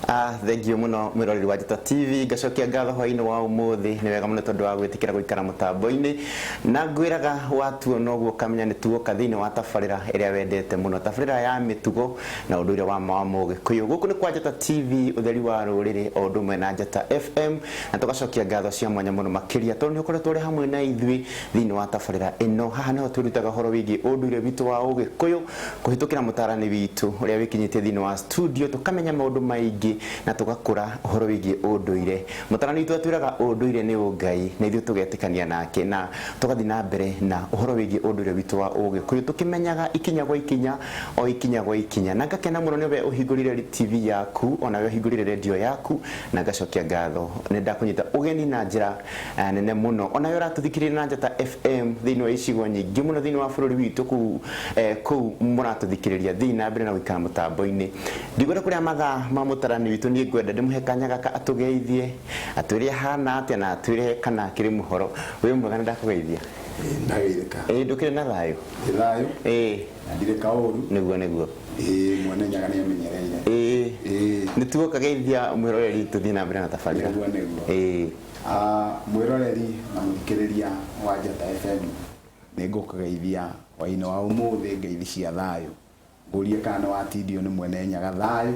Thank you muno mwiroreri wa Njata TV gacokia ngatho hwaini wa umuthi ni wega muno tondu wa gwitikira guikara mutambo-ini na ngwiraga watuo noguo kamenya ni tuoka thiini wa tabarira iria wendete muno tabarira ya mitugo na undu wa Mugikuyu guku ni kwa Njata TV utheri wa ruriri o undu mwe na Njata FM na tugacokia ngatho cia mwanya muno makiria tondu ni ukoretwo uri hamwe na ithui thiini wa tabarira ino haha niho turutaga horo wigi unduire witu wa Ugikuyu kuhitukira mutarani witu uria wikinyitie thiini wa studio tukamenya maundu maingi na tugakura uhoro wigi unduire mutarani witu atwiraga unduire ni ungai na ithu tugetikania nake na tugathi na mbere na uhoro wigi unduire witu wa Ugikuyu tukimenyaga ikinya gwa ikinya o ikinya gwa ikinya na ngakena muno niwe uhingurire TV yaku ona we uhingurire radio yaku na gacokia ngatho ni ndakunyita ugeni na njira nene muno ona we ratuthikirie na Njata FM thiini wa icigo nyingi muno thiini wa bururi witu ku muratuthikiria thiini na mbere na gwikara mutambo-ini ndigwira kuria mathaa ma mutarani witu ni ngwenda ndimuhe kanya gaka atugeithie atwire hana atia na atwire kana kiri muhoro we mwega ndakugeithia ndagirika ndukire na thayo ndire kauru niguo mwene nyaga ni amenyereire ni tuoka geithia mwiroreri tuthi na mbere na tabarira mwiroreri na muthikiriria wa Njata FM ni ngukugeithia hwaini wa umuthi ngeithi cia thayo ngurie kana watindio ni mwene nyaga thayo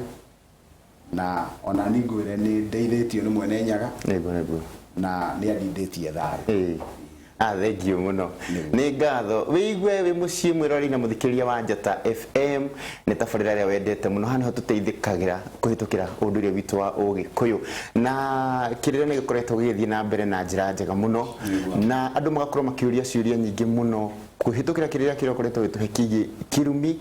na ona ningwire ni ndeithitio ni mwene nyaga niguo na ni andinditie thayo thank you muno ni ngatho wiigwe wi mucii mwirori na muthikiriria wa Njata FM ni tabarira ria wendete muno hana ho tuteithikagira kuhitukira unduire witu wa Ugikuyu na kirire ni gikoretwo githii na mbere na njira njega muno na andu magakorwo makiuria ciuria nyingi muno kuhitukira kirire kiro koretwo gituhe kirumi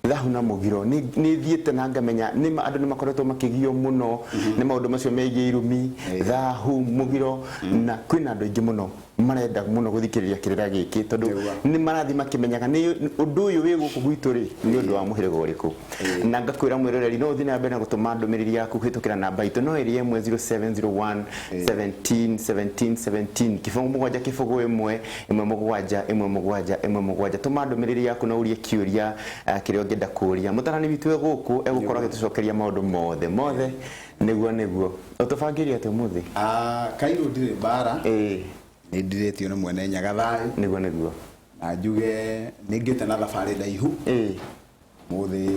thahu na mugiro ni thiete na ngamenya ni andu ni makoretwo makigio muno ni maundu macio megie irumi thahu mugiro na kwina andu ingi muno marenda muno guthikiriria kirira giki tondu ni marathi makimenyaga ni undu uyu wi guku gwitu ri ni undu wa muhiriga uriku na ngakwira mwiroreri no thina mbere na gutuma ndumiriri yaku kuhitukira namba itu no eri 0701 17 17 17 kifungu mugwanja kifungu imwe mugwanja tuma ndumiriri yaku na urie kiuria kirio ngenda kuria mutarani witu guku egukorwo gitucokeria maundu mothe niguo utubangiria ate muthi kairo ndire bara ni ndiretio ni mwene nyaga thayo niguo na njuge ningite na thabari ndaihu muthi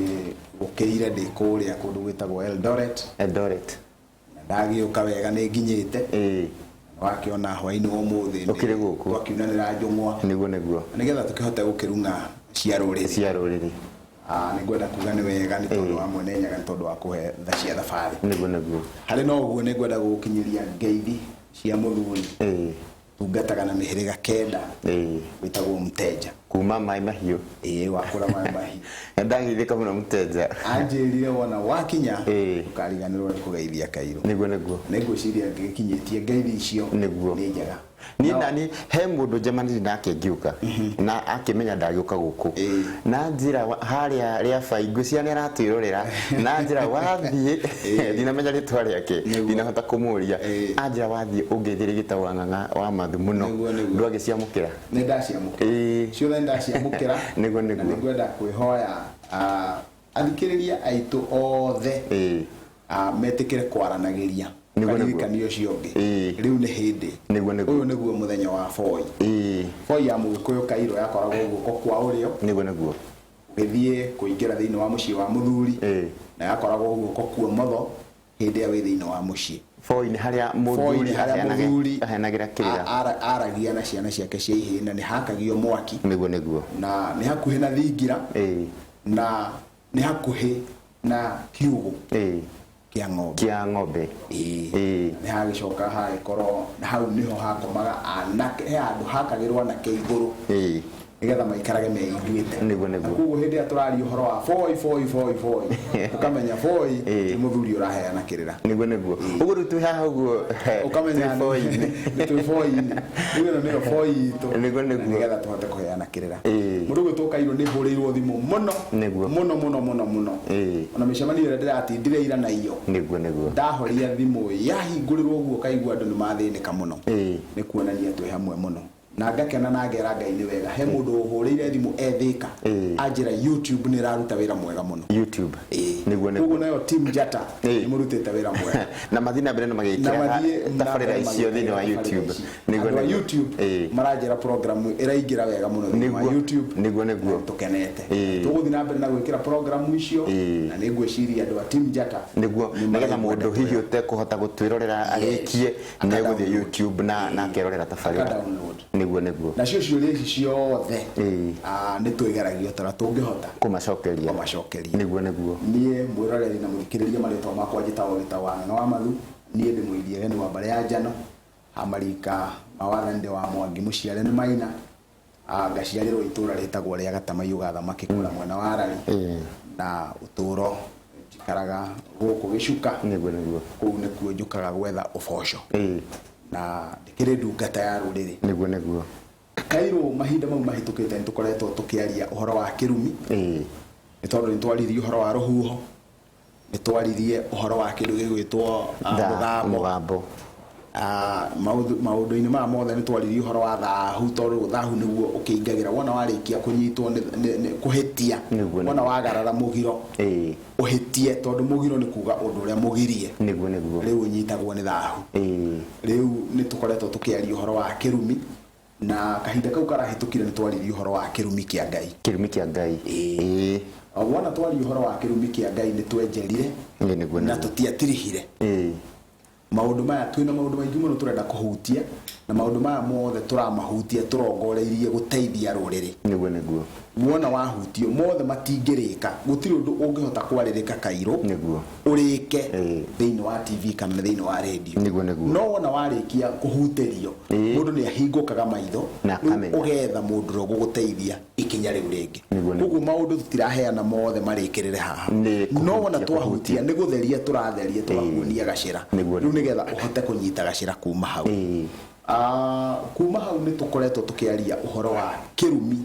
gukiire ndi kuria kundu gwitagwo Eldoret na ndagiuka wega ni nginyite wakiona hwaini wa muthi ukire guku twakiunanira njungwa niguo nigetha tukihote gukirunga cia ruriri ningwenda kuga ni wega ni tondu wa mwene nyaga ni tondu wa kuhe tha cia thabari niguo hari no uguo ningwenda gukinyiria ngeithi cia muthuri tungataga na mihiriga kenda witagwo Mteja kuma mai mahiu wakura mai mahiu ndagithika muno Mteja anjirire wona wakinya ukariganirwo ni kugeithia Kairo niguo ciria ngikinyitie ngeithi icio ni njega ni nani he mundu jamani nake ngiuka na akimenya ndagiuka guku na njira haria ria baingu cia ni aratwirorera na njira wathie dinamenya ritwa riake dinahota kumuria anjira wathie ungeithirigita wanganga wa mathu muno ndwage ciamukira ni ndaciamukira ciothe ndaciamukira nigwenda kwihoya athikiriria aitu othe metikire kwaranagiria niguo ciongi riu ni hindi uyu niguo muthenya wa foi ya Mugikuyu Kairo yakoragwo guko kwa urio niguo githie kuingira thiini wa mucii wa muthuri na yakoragwo guko kwa motho hindi ya wi thiini wa mucii foi ni haria muthuri ahenagira kirira aragia na ciana ciake cia ihina ni hakagio mwaki niguo na ni hakuhi na thingira na ni hakuhi na kiugo kia ng'ombe ni hagicoka hagikorwo na hau niho hakomaga anake he andu hakagirwo na iguru nigetha maikarage meiguite niguo kuguo hindi ya turari uhoro wa foi ukamenya foi ni muthuri uraheana kirira niguo uguo ritu haha uguo ukamenya foi ni tu foi ni foi to niguo nigetha tuhote kuheana kirira mundu gwe Kairo ni huriirwo thimu muno muno ona micemani ire ndiratindire ira na iyo niguo ndahoria thimu yahingurirwo uguo kaigua andu ni mathinika muno ni kuonania twi hamwe muno na ngakena na ngera Ngai ni wega he mundu uhurire thimu ethika anjira YouTube ni raruta wira mwega muno YouTube niguo niguo nayo team Njata ni murutite wira mwega na mathina mbere no magikira tabarira icio thini wa YouTube niguo YouTube maranjira program iraingira wega muno thini wa YouTube niguo tukenete tuguthi na mbere na gwikira program icio na nigwiciria andu a team Njata niguo nigetha mundu hihi utekuhota gutwirorera agikie neguthi YouTube na akerorera tabarira niguo na cio ici ciothe ni twigeragio tara tungihota kumacokeria niguo nie mwiroreri na muthikiriria maritwa makwa njitagwo Gitawa Ng'ang'a wa Mathu nie ndi muithie geni wa mbare ya Njano amarika mawathani wa Mwangi muciare ni Maina ngaciarirwo itura ritagwo ria Gatamaiyũ Gathamaki kura mwena wa Rari na uturo njikaraga guku Gicuka niguo kuu nikuo njukaga gwetha uboco na ndikire ndungata ya ruriri niguo Kairo mahinda mau mahitukite nitukoretwo tukiaria uhoro wa kirumi ni tondu ni twaririe uhoro wa ruhuho ni twaririe uhoro wa kindu gigwitwo mugambo maundu-ini ma mothe ni twaririe uhoro wa thahu tondu thahu niguo ukiingagira wona warikia kunyitwo ni kuhitia wona wagarara mugiro uhitie tondu mugiro ni kuga undu uria mugirie niguo riu unyitagwo ni thahu riu ni tukoretwo tukiaria uhoro wa kirumi na kahinda kau karahitukire ni twaririe uhoro wa kirumi kia Ngai wona twaririe uhoro wa kirumi kia Ngai ni twenjerire na tutiatirihire maundu maya twina maundu maingi muno turenda kuhutia na maundu maya mothe turamahutia turongoreirie guteithia ruriri niguo wona wahutio mothe matingirika gutiri undu ungihota kwaririka Kairo urike thiini wa TV kana thiini wa radio no wona warikia kuhutirio mundu ni ahingukaga maitho ugetha mundu ro guguteithia ikinya riu ringi koguo maundu tutiraheana mothe marikirire haha no wona twahutia ni gutheria turatheria tugakuonia gacira riu nigetha uhote kunyita gacira kuma hau kuma hau ni tukoretwo tukiaria uhoro wa kirumi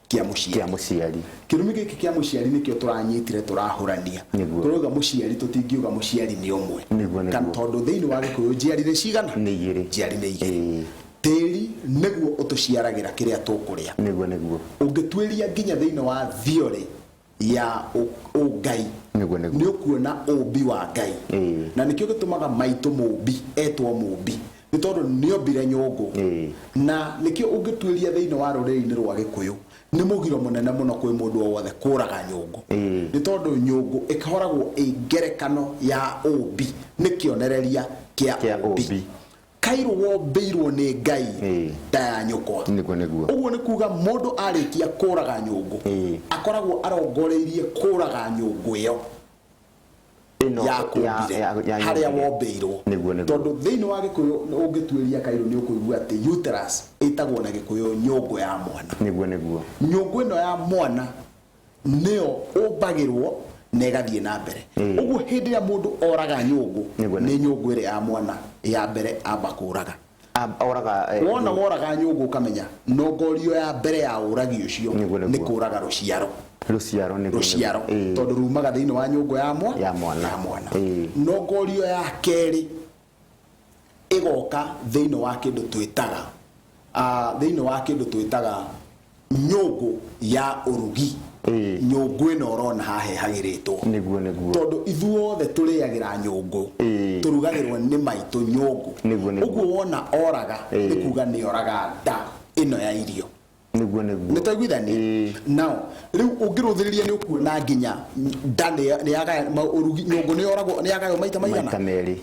kia muciari kirumi giki kia muciari nikio turanyitire turahurania turuga muciari tutingiuga muciari ni umwe kana tondu thiini wa Gikuyu njiarire cigana ni igiri tiri niguo utuciaragira kiria tukuria niguo ungitwiria nginya thiini wa theory ya Ngai ni ukuona ubi wa Ngai na nikio gitumaga maitu mubi etwo mubi ni tondu ni ombire nyungu na nikio ungitwiria thiini wa ruriri-ini rwa Gikuyu ni mugiro munene muno kwi mundu o wothe kuraga nyungu ni tondu nyungu ikoragwo ingerekano ya ubi ni kionereria kia ubi Kairo wombeirwo ni Ngai ya nyukwa niguo uguo ni kuga mundu arikia kuraga nyungu akoragwo arongoreirie kuraga nyungu iyo ya kumbire haria wombeirwo tondu thiini wa Gikuyu ungitwiria Kairo ni ukuigua ati uterus itagwo na Gikuyu nyungu ya mwana niguo nyungu ino ya mwana nio umbagirwo na igathie na mbere uguo hindi ya mundu oraga nyungu ni nyungu ire ya mwana ya mbere amba kuraga wona woraga nyungu ukamenya nongorio ya mbere ya uragi ucio ni kuraga ruciaro tondu rumaga thiini wa nyungu ya mwana nongorio ya keri igoka thiini wa kindu twitaga nyungu ya urugi nyungu ino urona hahehagiritwo tondu ithuothe turiagira nyungu turugagirwo ni maitu nyungu uguo wona oraga ni kuga ni oraga nda ino ya irio nitaiguithani now riu ungiruthiriria ni ukuona nginya nda ni yaga urugi nyungu ni oragwo ni yaga maita maigana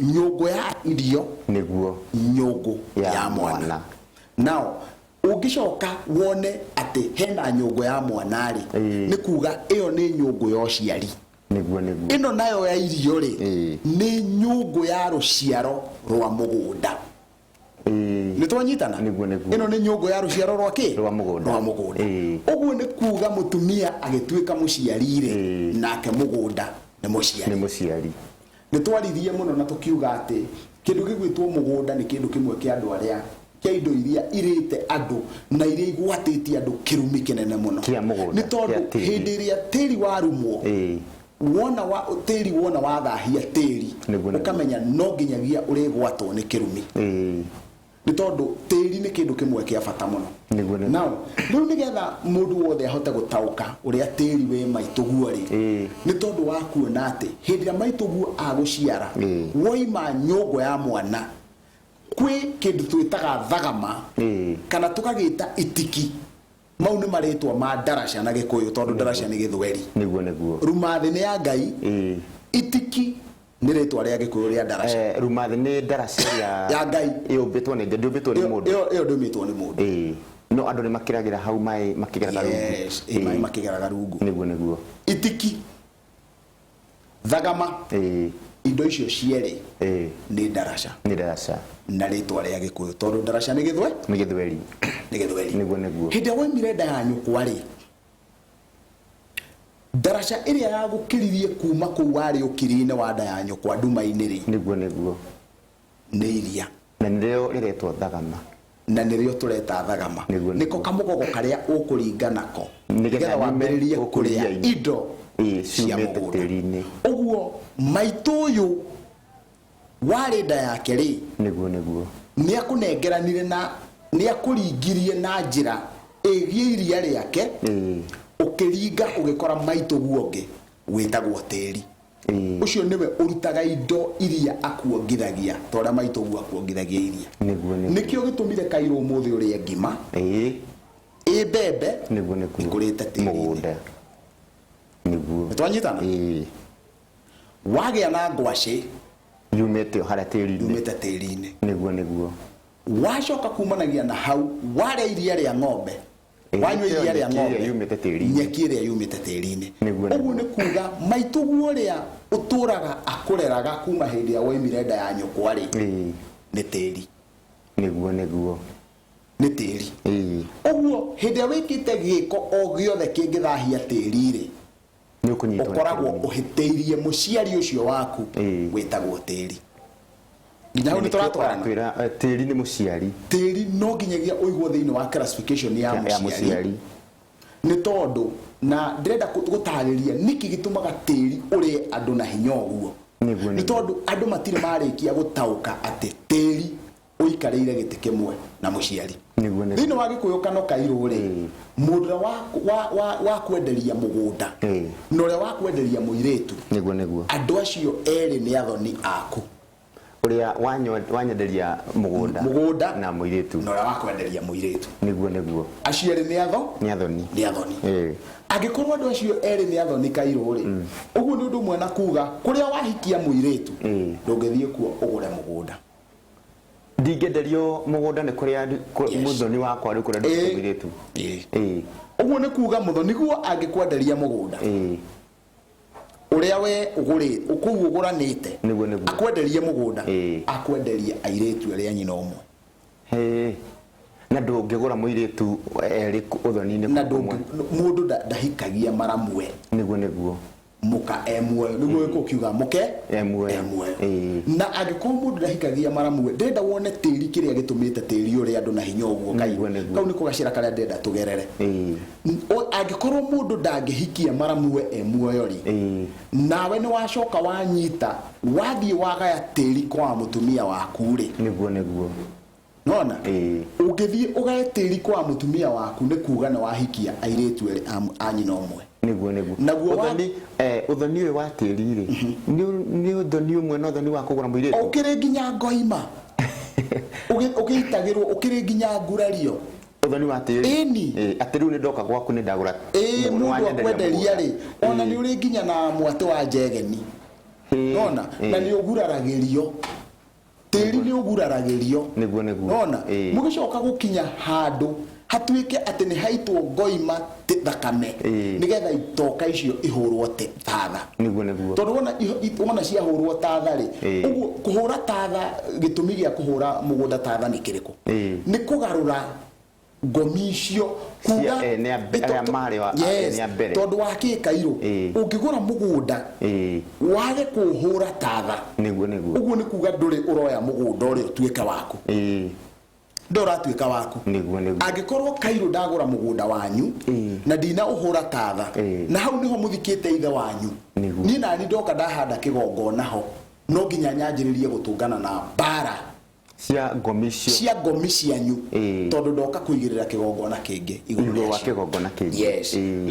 nyungu ya irio nyungu ya mwana now ungicoka wone ati hena nyungu ya mwanari ni kuga iyo ni nyungu ya uciari ino nayo ya irio ri ni nyungu ya ruciaro rwa mugunda ni twanyitana ino ni nyungu ya ruciaro rwa ki rwa mugunda uguo ni kuga mutumia agituika muciari ri nake mugunda ni muciari ni twaririe muno na tukiuga ati kindu gigwitwo mugunda ni kindu kimwe kia andu aria kia indo iria irite andu na iria igwatitie andu kirumi kinene muno ni tondu hindi iria tiri warumwo wona wathahia tiri ukamenya no nginyagia urigwatwo ni kirumi ni tondu tiri ni kindu kimwe kia bata muno now riu nigetha mundu wothe ahote gutauka uria tiri we maituguo ri ni tondu wa kuona ati hindi ya maituguo aguciara woima nyongo ya mwana kwi kindu twitaga thagama kana tukagita itiki mau ni maritwa ma ndaraca na gikuyu tondu ndaraca ni githweri niguo rumathi ni ya ngai itiki ni ritwa ria gikuyu ria ndaraca rumathi ni ndaraca ya ngai yumbitwo ni ndumbitwo ni mundu iyo ndumbitwo ni mundu no andu ni makiragira hau mai makigeraga rungu mai makigeraga rungu niguo itiki thagama indo icio cieri ni ndaraca na ritwa ria gikuyu tondu ndaraca ni githweri niguo hindi waimire nda ya nyukwa ri ndaraca iria yagukiririe kuma kuu wari ukirine wa nda ya nyukwa nduma-ini ri niguo ni iria na nirio riretwo thagama na nirio tureta thagama niko kamugogo karia ukuringanako nigetha wambiririe kuria indo cia mugunda uguo maitu uyu wari nda yake ri niguo ni akunengeranire na ni akuringirie na njira igie iria riake ukiringa ugikora maitu guonge witagwo tiri ucio niwe urutaga indo iria akuongithagia tora maitu guo akuongithagia iria nikio gitumire Kairo umuthi uri ngima bebe niguo ikurite tiri mugunda niguo twanyitana wagia na ngwaci yumete hara tiri-ini niguo wacoka kumanagia na hau ware iria ria ng'ombe wanywa iria ria ng'ombe nyeki iria yumite tiri-ini uguo ni kuga maituguo ria uturaga akureraga kuma hindi ya waimire nda ya nyukwa ri ni tiri niguo ni tiri uguo hindi ya wikite giko o giothe kingithahia tiri ri ni ukunyitwo ukoragwo uhiteirie muciari ucio waku witagwo tiri nginya ni turatwara tiri ni muciari tiri no nginyagia uigwo thiini wa classification ya muciari ni tondu na ndirenda gutariria niki gitumaga tiri uri andu na hinya uguo ni tondu andu matire marikia gutauka ati tiri uikarire giti kimwe na muciari thiini wa gikuyukano Kairo ri mundu wa kwenderia mugunda no ria wa kwenderia muiretu niguo andu acio eri ni athoni aku uria wanyenderia mugunda na muiretu no ria wa kwenderia muiretu niguo acio eri ni athoni agikorwo andu acio eri ni athoni Kairo ri uguo ni undu mwe na kuga kuria wahikia muiretu ndungithie kuo ugure mugunda ndingenderio mugunda ni kuria muthoni wakwa ri kuria ndukumiretu uguo ni kuga muthoni guo angikwenderia mugunda uria we uguri ukugu uguranite akwenderie mugunda akwenderia airetu aria nyina umwe na ndungigura muiretu eri uthoni-ini na mundu ndahikagia maramwe niguo muka emwe niguo ikukiuga muke emwe na agiko mundu ndahikagia maramwe ndenda wone tiri kiria gitumite tiri uri andu na hinya uguo kau ni kugacira karia ndenda tugerere agikorwo mundu ndangihikia maramwe emwe yori nawe ni wacoka wanyita wathie wagaya tiri kwa mutumia waku ri niguo nona ungithie ugaye tiri kwa mutumia waku ni kuga na wahikia airetu eri anyina umwe naguo uthoni uthoni uyu wa tiri ri ni uthoni umwe na uthoni wa kugura muiretu ukiri nginya ngoima ugitagirwo ukiri nginya ngurario uthoni wa tiri ati riu ni ndoka gwaku ni ndagura mundu akwenderia ri ona ni uri nginya na mwate wa njegeni nona na ni uguraragirio tiri ni uguraragirio niguo nona mugicoka gukinya handu hatuike ati ni haitwo ngoima thakame nigetha itoka icio ihurwo tatha niguo tondu wona ciahurwo tatha ri uguo kuhura tatha gitumi gia kuhura mugunda tatha ni kiriku ni kugarura ngomi icio kuga ni mari wa ni abere tondu wa Kairo ungigura mugunda wage kuhura tatha niguo uguo ni kuga nduri uroya mugunda uri utuike waku ndoratuika waku agikorwo Kairo ndagura mugunda wanyu na ndina uhura tatha na hau niho muthikite ithe wanyu ni nani ndoka ndahanda kigongona ho no nginya nyanjiririe gutungana na bara cia ngomi cianyu tondu ndoka kuigirira kigongona kingi iguru wa kigongona kingi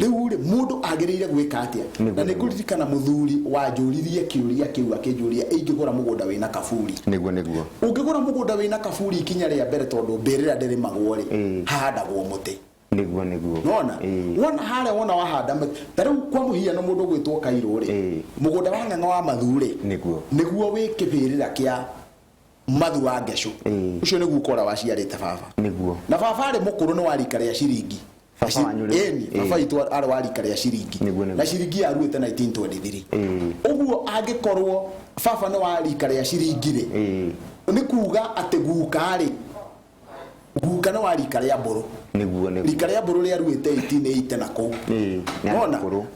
riu ri mundu agirire gwika atia na niguririkana muthuri wanjuririe kiuria kiu akinjuria ingigura mugunda wina kaburi niguo ungigura mugunda wina kaburi ikinya ria mbere tondu mbirira ndiri magwori handagwo muti niguo wona hare wona wahanda tariu kwa muhiano mundu gwitwo Kairo ri mugunda wa ng'ang'a wa mathuri niguo wi kibirira kia mathu wa Gesho ucio niguo ukora waciarite baba na baba ari mukuru ni warika ria ciringi baba itu ari warika ria ciringi na ciringi aruite 1923 uguo angikorwo baba ni warika ria ciringi ri ni kuga ati guka no warika ria mburu rika ria mburu ria ruite 1880 na kou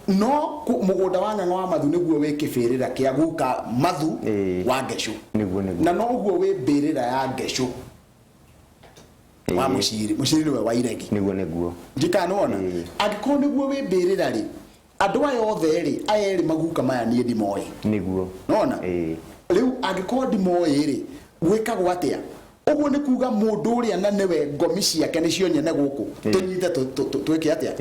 no mugunda wa ng'ang'a wa mathu niguo wi kibirira kia guka mathu wa Gesho na no uguo wi mbirira ya Gesho wa muciri we wa iregi niguo ndikanona angiko niguo wi mbirira ri andu aya othe ri aya ri maguka maya nie ndimoi niguo nona riu angiko ndimoi ri gwikagwo atia uguo ni kuga mundu uria na niwe ngomi ciake nicio nyene guku tunyite twike atia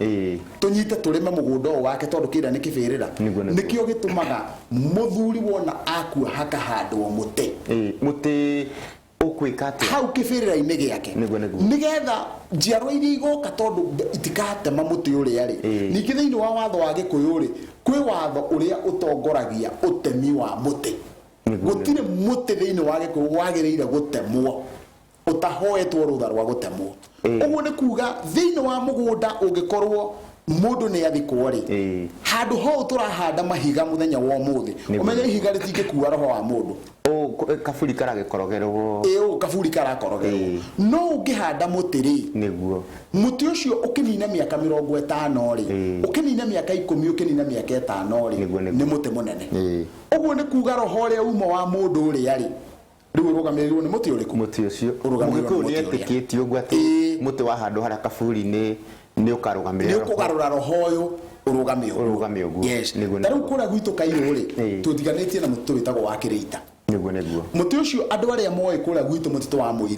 tunyite turime mugunda wake tondu kira ni kibirira nikio gitumaga muthuri wona akua haka handwo muti ukwika atia hau kibirira-ini giake nigetha njiarwa iria igoka tondu itikatema muti uria ri ningi thiini wa watho wa Gikuyu ri kwi watho uria utongoragia utemi wa muti gutire muti thiini wa Gikuyu wagiriire gutemwo utahoetwo rutha rwa gutemwo uguo ni kuga thiini wa mugunda ungikorwo mundu ni athikwo ri handu ho turahanda mahiga muthenya wa umuthi umenye ihiga ritingikuwa roho wa mundu kaburi karagikorogerwo kaburi karakorogerwo no ungihanda muti ri niguo muti ucio ukinina miaka 50 ri ukinina miaka 10 ukinina miaka 5 ri ni muti munene uguo ni kuga roho ria uma wa mundu uri ari riu urugamirirwo ni muti uriku muti ucio urugamirirwo ni etikitio gwati muti wa handu haria kaburi ni ukarugamirira ni ukugarura roho uyu urugamio yes tariu kura gwitu Kairo ri tutiganitie na muti witagwo wa Kirita niguo muti ucio andu aria moe kura gwitu mutito wa muiri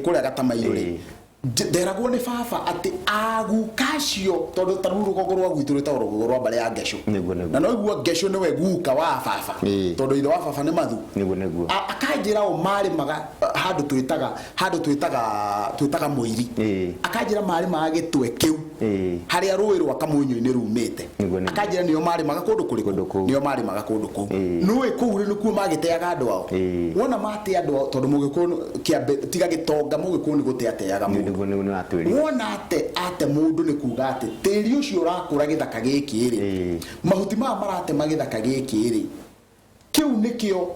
kura gatamayo ri nderagwo ni baba ati agukacio tondu taru rugongo rwa gwitu rwitagwo rugongo rwa mbare ya Gesho na no iguo Gesho niwe guka wa baba tondu ithe wa baba ni mathu akanjira o mari maga handu twitaga muiri akanjira mari maga gitwe kiu haria ruwi rwa kamunyu-ini rumite akanjira niyo mari maga kundu kuriku niyo mari maga kundu kou nuwe kou ri nikuo magiteaga andu ao wona mate andu tondu mugikunu kiambe tiga gitonga mugikunu gutiateaga wona ate mundu ni kuga ati tiri ucio urakura githaka giki ri mahuti ma marate magithaka giki ri kiu nikio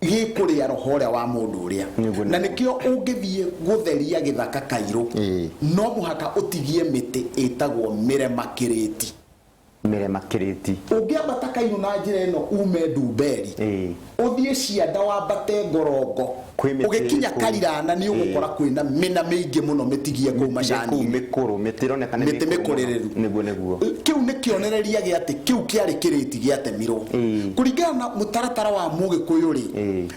gikuria roho ria wa mundu uria na nikio ungithie gutheria githaka Kairo no muhaka utigie miti itagwo miremakiriti ungiambata Kairo na njira ino ume Ndumberi uthie Cianda wambate Ngorongo ugikinya Karirana ni ugukora kwina mina mingi muno mitigie ku macani mikuru mitironeka ni mikuririru niguo kiu ni kionereria gi ati kiu kiari kiriti giatemirwo kuringana na mutaratara wa Mugikuyu ri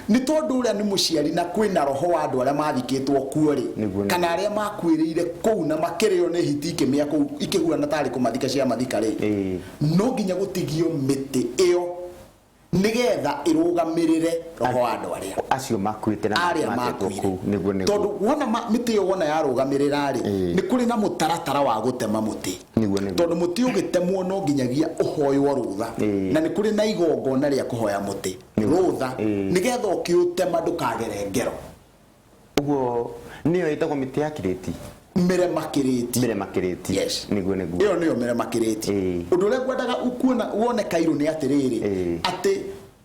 ni tondu uria ni muciari na kwina roho wa andu aria mathikitwo kuo ri kana aria makwirire kou na makirio ni hiti ikimia kou ikiguana tari kumathika cia mathika ri no nginya gutigio miti iyo nigetha irugamirire roho wa andu aria acio makwite na makwite niguo tondu wona miti iyo wona yarugamirira ri ni kuri na mutaratara wa gutema muti tondu muti ugitemwo no nginyagia uhoywo rutha na ni kuri na igongona ria kuhoya muti rutha nigetha ukiutema ndukagere ngero uguo niyo itagwo miti ya Kiriti Miremakiriti yes niguo iyo niyo Miremakiriti undu uria ngwendaga ukuona wone Kairo ni atiriri ati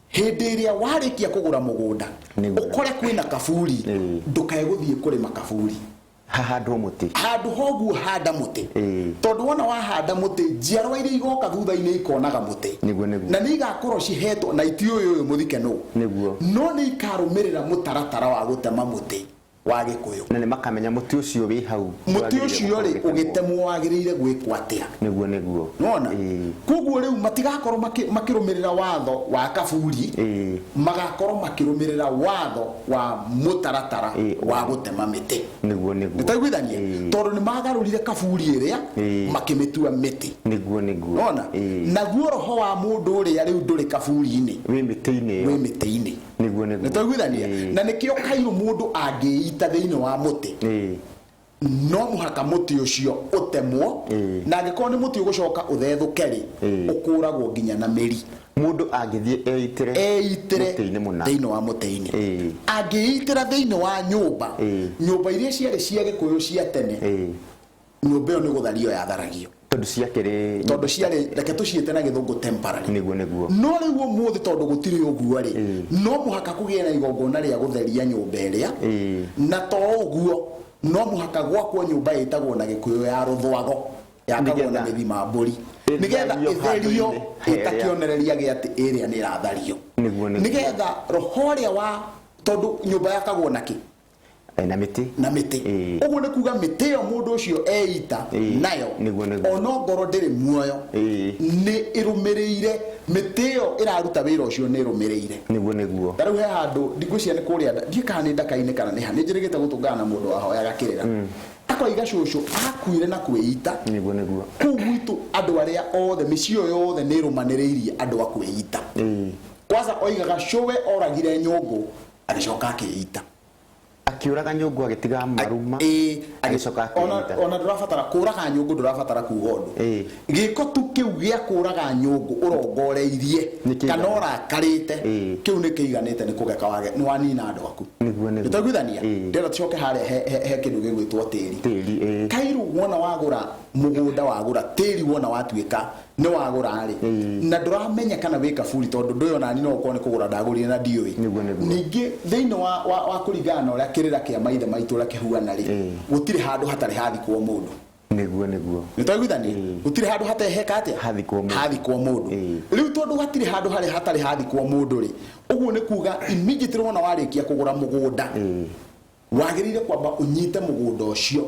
hindi iria warikia kugura mugunda ukore kwina kaburi ndukae guthie kurima kaburi handu muti handu hoguo handa muti tondu wona wahanda muti njiarwa iria igoka thutha-ini ikonaga muti na ni igakorwo cihetwo na iti uyu muthike no ni ikarumirira mutaratara wa gutema muti wa Gikuyu na ne makamenya muti ucio wi hau muti ucio ri ugitemwo wagirire gwikwo atia niguo nona kuguo riu matigakorwo makirumirira watho wa Kaburi magakorwo makirumirira watho wa mutaratara wa gutema miti niguo nitaiguithania tondu ni magarurire Kaburi iria makimitua miti niguo nona naguo roho wa mundu uria riu nduri Kaburi-ini wi miti-ini niguo nitaiguithania na nikio Kairu mundu angiita thiini wa muti no muhaka muti ucio utemwo na angikorwo ni muti ugucoka uthethuke ri ukuragwo nginya na miri mundu angithie eitire thiini wa muti-ini angiitira thiini wa nyumba iria ciari cia Gikuyu cia tene nyumba iyo ni guthario yatharagio tondu ciari reke tuciite na Githungu temporary niguo no riu umuthi tondu gutiri uguo ri no muhaka kugie na igongona ria gutheria nyumba iria na to uguo no muhaka gwakwo nyumba itagwo na Gikuyu ya Ruthwago yakagwo na Githima Mburi nigetha itherio itakionereria giati iria ni rathario nigetha roho ria wa tondu nyumba yakagwo naki na miti uguo ni kuga miti yo mundu ucio eita nayo ono ngoro ndiri muoyo ni irumirire miti yo iraruta wira ucio ni irumirire niguo tariu he handu ndigucia ni kuria ndikana ni ndaka-ini kana ni hani njirigite gutungana na mundu wahoyaga kirira akoiga cucu akuire na kwĩita niguo kuu gwitu andu aria othe micio yothe ni irumaniriirie andu a kwĩita kwanza oigaga cuwe oragire nyũngũ agicoka akĩita akiuraga nyũngũ agitiga maruma agicoka akĩita ona ndurabatara kuraga nyũngũ ndurabatara kuuga undu giko tu kiu gia kuraga nyũngũ urongoreirie kana orakarite kiu ni kiiganite ni kugeka wage ni wanina andu aku nitaiguithania ndera tucoke haria he kindu gigwitwo tĩri Kairu wona wagura mugunda wagura tĩri wona watuika ni wagura ri na nduramenya kana wi Kaburi tondu nduyo nani no ukorwo ni kugura ndagurire na ndioi ningi thiini wa kuringana uria kirira kia maithe maitu uria kihuana ri gutire handu hatari hathikwo mundu niguo nitaiguithania gutire handu hateheka atia hathikwo mundu riu tondu hatire handu hatari hathikwo mundu ri uguo ni kuga immediately wona warikia kugura mugunda wagirire kwamba unyite mugunda ucio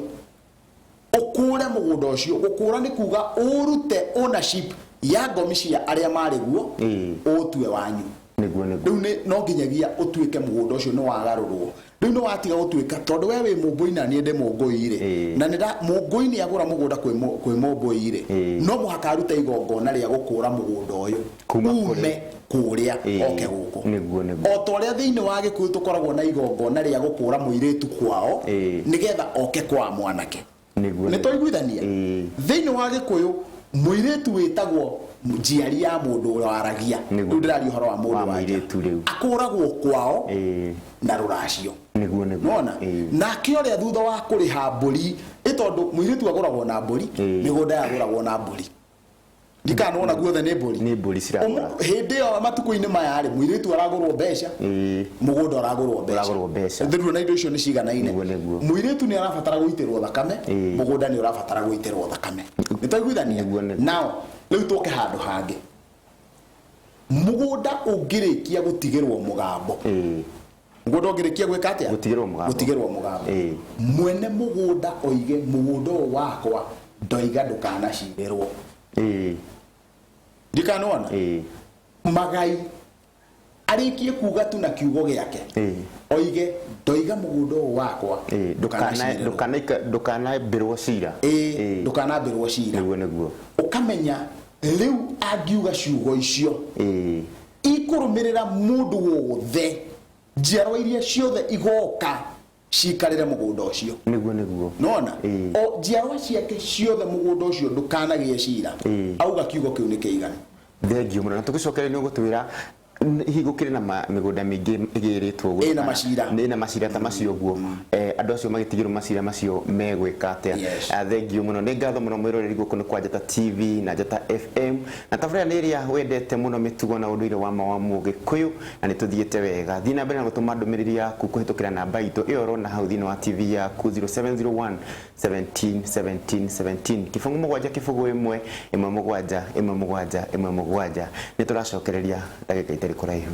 ukure mugunda ucio gukura ni kuga urute ownership ya ngomi cia aria mariguo utue wanyu riu no nginyagia utuike mugunda ucio ni wagarurwo riu no watiga utuika tondu we wi Mumbui na nie ndi Mumbui ri na nida Mumbui ni agura mugunda kwi Mumbui ri no muhaka arute igongona ria gukura mugunda uyu kume kuria oke guku o to ria thiini wa Gikuyu tukoragwo na igongona ria gukura muiritu kwao nigetha oke kwa mwanake nitoiguithania thiini wa Gikuyu muiritu witagwo njiari ya mundu waragia riu ndirari uhoro wa mundu wa riu akuragwo kwao na ruracio nona na kioria thutha wa kuriha mburi itondu muiritu aguragwo na mburi migunda yaguragwo na mburi ndikana wona guothe ni mburi ciragura hindi yo matuku-ini maya ri muiritu aragurwo mbeca mugunda aragurwo mbeca thiru na indo icio ni ciganaine muiritu ni arabatara guitirwo thakame mugunda ni urabatara guitirwo thakame nitaiguithania nao riu tuke handu hangi mugunda ungirikia gutigirwo mugambo mugunda ungirikia gwika atia gutigirwo mugambo mwene mugunda oige mugunda wakwa ndoiga ndukanacirĩrwo ndikanona magai arikie kuga tu na kiugo giake oige ndoiga mugunda wakwa ndukanaambirwo cira ndukanaambirwo cira niguo ukamenya riu angiuga ciugo icio ikurumirira mundu wothe njiarwa iria ciothe igoka cikarire mugunda ucio niguo nona o njiarwa ciake ciothe mugunda ucio ndukanagie cira auga kiugo kiu ni kiiganu thengio muno na tugicokeria ni gutwira higukire na migunda mingi igiritwo guo na macira ta macio guo andu acio magitigirwo macira macio megwika atia thengio muno ni ngatho muno mwiroreri guku ni kwa Njata TV na Njata FM na tabarĩra nĩ ĩrĩa wendete muno mitugo na ũndũire wa Mũgĩkũyũ na nĩ tuthiĩte wega thiĩ na mbere na gũtũma ndũmĩrĩri yaku kũhĩtũkĩra namba itũ ĩyo ũrona hau thĩinĩ wa TV yaku 0701 17 17 17 kĩbũngũ mũgwanja kĩbũngũ ĩmwe mũgwanja nĩ tũracokereria ndagĩka itarĩ kũraihu.